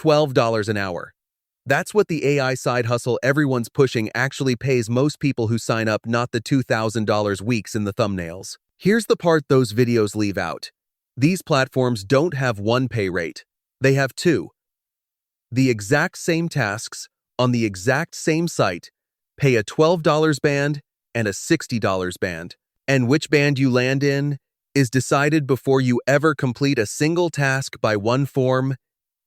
$12 an hour. That's what the AI side hustle everyone's pushing actually pays most people who sign up, not the $2,000 weeks in the thumbnails. Here's the part those videos leave out. These platforms don't have one pay rate. They have two. The exact same tasks on the exact same site pay a $12 band and a $60 band. And which band you land in is decided before you ever complete a single task by one form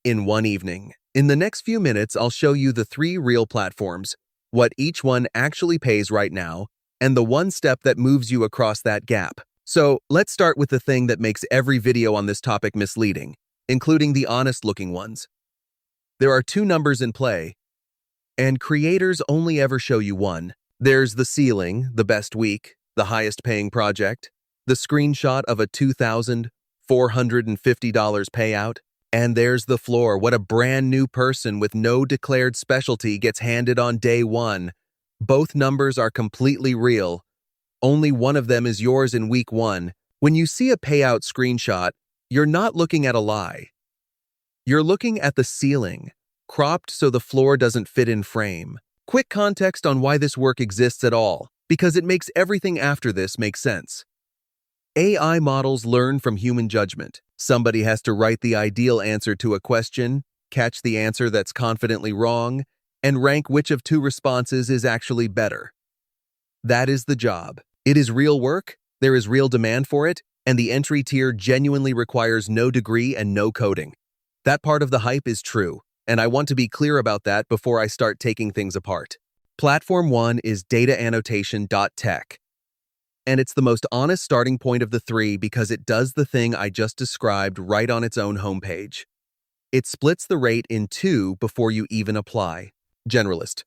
in one evening. In the next few minutes, I'll show you the 3 real platforms, what each one actually pays right now, and the one step that moves you across that gap. So let's start with the thing that makes every video on this topic misleading, including the honest-looking ones. There are 2 numbers in play, and creators only ever show you one. There's the ceiling, the best week, the highest paying project, the screenshot of a $2,450 payout, and there's the floor, what a brand new person with no declared specialty gets handed on day one. Both numbers are completely real. Only one of them is yours in week 1. When you see a payout screenshot, you're not looking at a lie. You're looking at the ceiling, cropped so the floor doesn't fit in frame. Quick context on why this work exists at all, because it makes everything after this make sense. AI models learn from human judgment. Somebody has to write the ideal answer to a question, catch the answer that's confidently wrong, and rank which of 2 responses is actually better. That is the job. It is real work, there is real demand for it, and the entry tier genuinely requires no degree and no coding. That part of the hype is true, and I want to be clear about that before I start taking things apart. Platform 1 is DataAnnotation.tech. And it's the most honest starting point of the 3 because it does the thing I just described right on its own homepage. It splits the rate in 2 before you even apply. Generalist,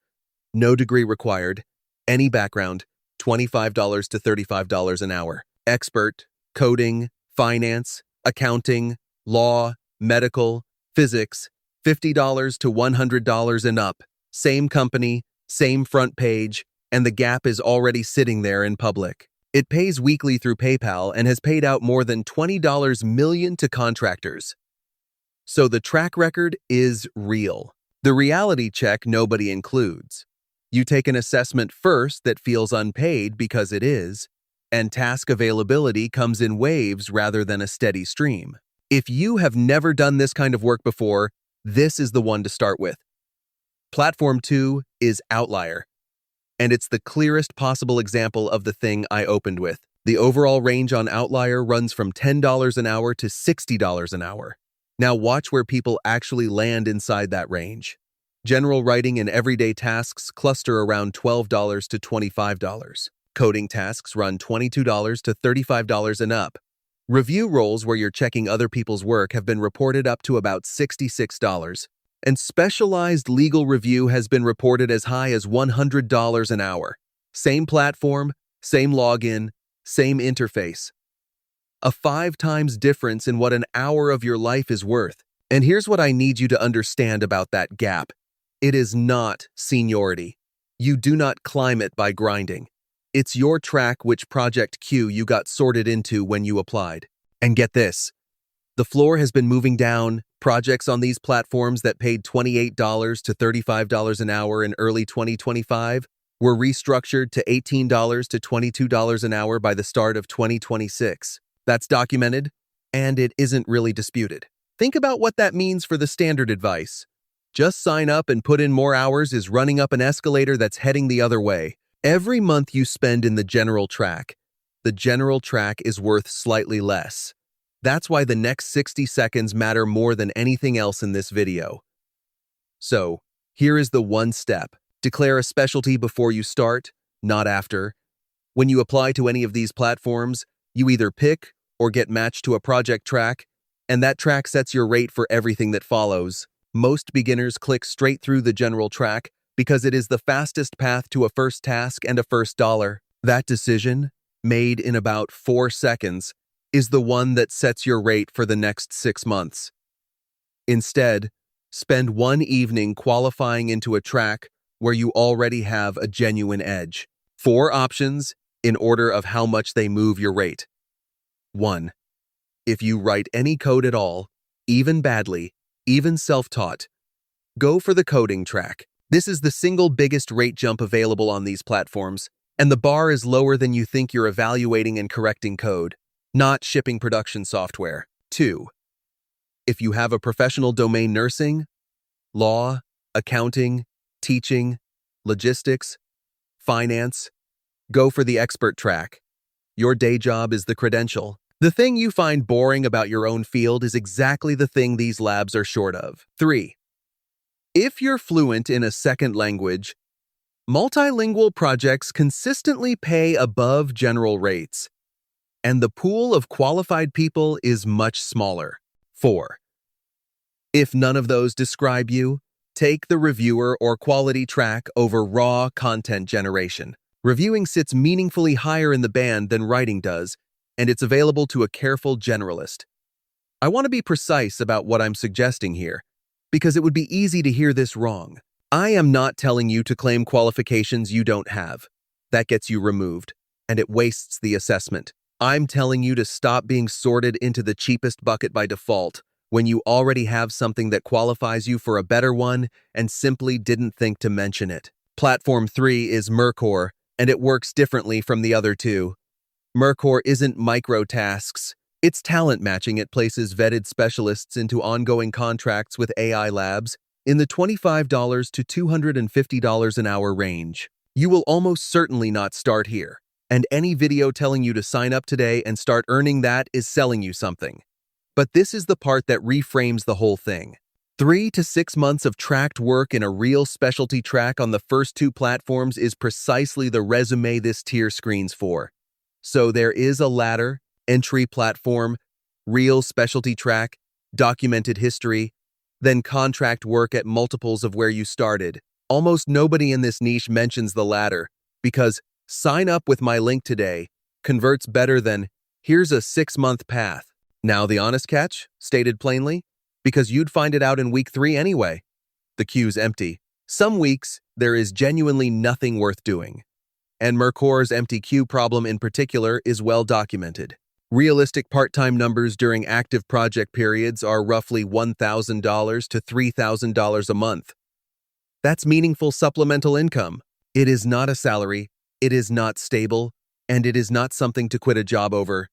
no degree required, any background, $25 to $35 an hour. Expert, coding, finance, accounting, law, medical, physics, $50 to $100 and up. Same company, same front page, and the gap is already sitting there in public. It pays weekly through PayPal and has paid out more than $20 million to contractors. So the track record is real. The reality check nobody includes. You take an assessment first that feels unpaid because it is, and task availability comes in waves rather than a steady stream. If you have never done this kind of work before, this is the one to start with. Platform 2 is Outlier. And it's the clearest possible example of the thing I opened with. The overall range on Outlier runs from $10 an hour to $60 an hour. Now watch where people actually land inside that range. General writing and everyday tasks cluster around $12 to $25. Coding tasks run $22 to $35 and up. Review roles where you're checking other people's work have been reported up to about $66. And specialized legal review has been reported as high as $100 an hour. Same platform, same login, same interface. A 5 times difference in what an hour of your life is worth. And here's what I need you to understand about that gap. It is not seniority. You do not climb it by grinding. It's your track which project queue you got sorted into when you applied. And get this. The floor has been moving down. Projects on these platforms that paid $28 to $35 an hour in early 2025 were restructured to $18 to $22 an hour by the start of 2026. That's documented, and it isn't really disputed. Think about what that means for the standard advice. Just sign up and put in more hours is running up an escalator that's heading the other way. Every month you spend in the general track is worth slightly less. That's why the next 60 seconds matter more than anything else in this video. So, here is the one step. Declare a specialty before you start, not after. When you apply to any of these platforms, you either pick or get matched to a project track, and that track sets your rate for everything that follows. Most beginners click straight through the general track because it is the fastest path to a first task and a first dollar. That decision, made in about 4 seconds, is the one that sets your rate for the next 6 months. Instead, spend one evening qualifying into a track where you already have a genuine edge. 4 options in order of how much they move your rate. 1. If you write any code at all, even badly, even self-taught, Go for the coding track. This is the single biggest rate jump available on these platforms, and the bar is lower than you think. You're evaluating and correcting code, not shipping production software. 2. If you have a professional domain: nursing, law, accounting, teaching, logistics, finance, go for the expert track. Your day job is the credential. The thing you find boring about your own field is exactly the thing these labs are short of. 3. If you're fluent in a second language, multilingual projects consistently pay above general rates, and the pool of qualified people is much smaller. 4. If none of those describe you, take the reviewer or quality track over raw content generation. Reviewing sits meaningfully higher in the band than writing does, and it's available to a careful generalist. I want to be precise about what I'm suggesting here, because it would be easy to hear this wrong. I am not telling you to claim qualifications you don't have. That gets you removed, and it wastes the assessment. I'm telling you to stop being sorted into the cheapest bucket by default when you already have something that qualifies you for a better one and simply didn't think to mention it. Platform 3 is Mercor, and it works differently from the other two. Mercor isn't micro-tasks. It's talent matching. It places vetted specialists into ongoing contracts with AI labs in the $25 to $250 an hour range. You will almost certainly not start here, and any video telling you to sign up today and start earning that is selling you something. But this is the part that reframes the whole thing. 3 to 6 months of tracked work in a real specialty track on the first two platforms is precisely the resume this tier screens for. So there is a ladder, entry platform, real specialty track, documented history, then contract work at multiples of where you started. Almost nobody in this niche mentions the latter, because sign up with my link today converts better than here's a 6-month path. Now the honest catch, stated plainly, because you'd find it out in week 3 anyway. The queue's empty. Some weeks, there is genuinely nothing worth doing. And Mercor's empty queue problem in particular is well documented. Realistic part-time numbers during active project periods are roughly $1,000 to $3,000 a month. That's meaningful supplemental income. It is not a salary, it is not stable, and it is not something to quit a job over.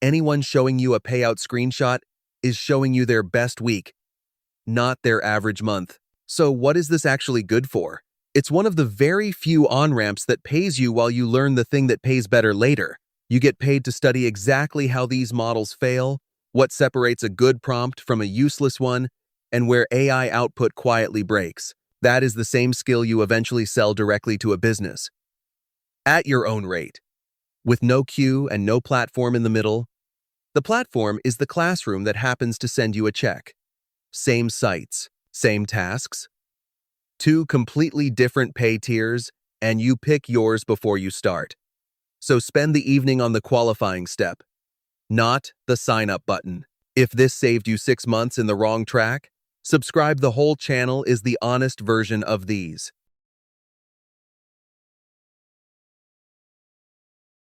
Anyone showing you a payout screenshot is showing you their best week, not their average month. So what is this actually good for? It's one of the very few on-ramps that pays you while you learn the thing that pays better later. You get paid to study exactly how these models fail, what separates a good prompt from a useless one, and where AI output quietly breaks. That is the same skill you eventually sell directly to a business. At your own rate. With no queue and no platform in the middle. The platform is the classroom that happens to send you a check. Same sites, same tasks. 2 completely different pay tiers, and you pick yours before you start. So spend the evening on the qualifying step, not the sign-up button. If this saved you 6 months in the wrong track, subscribe. The whole channel is the honest version of these.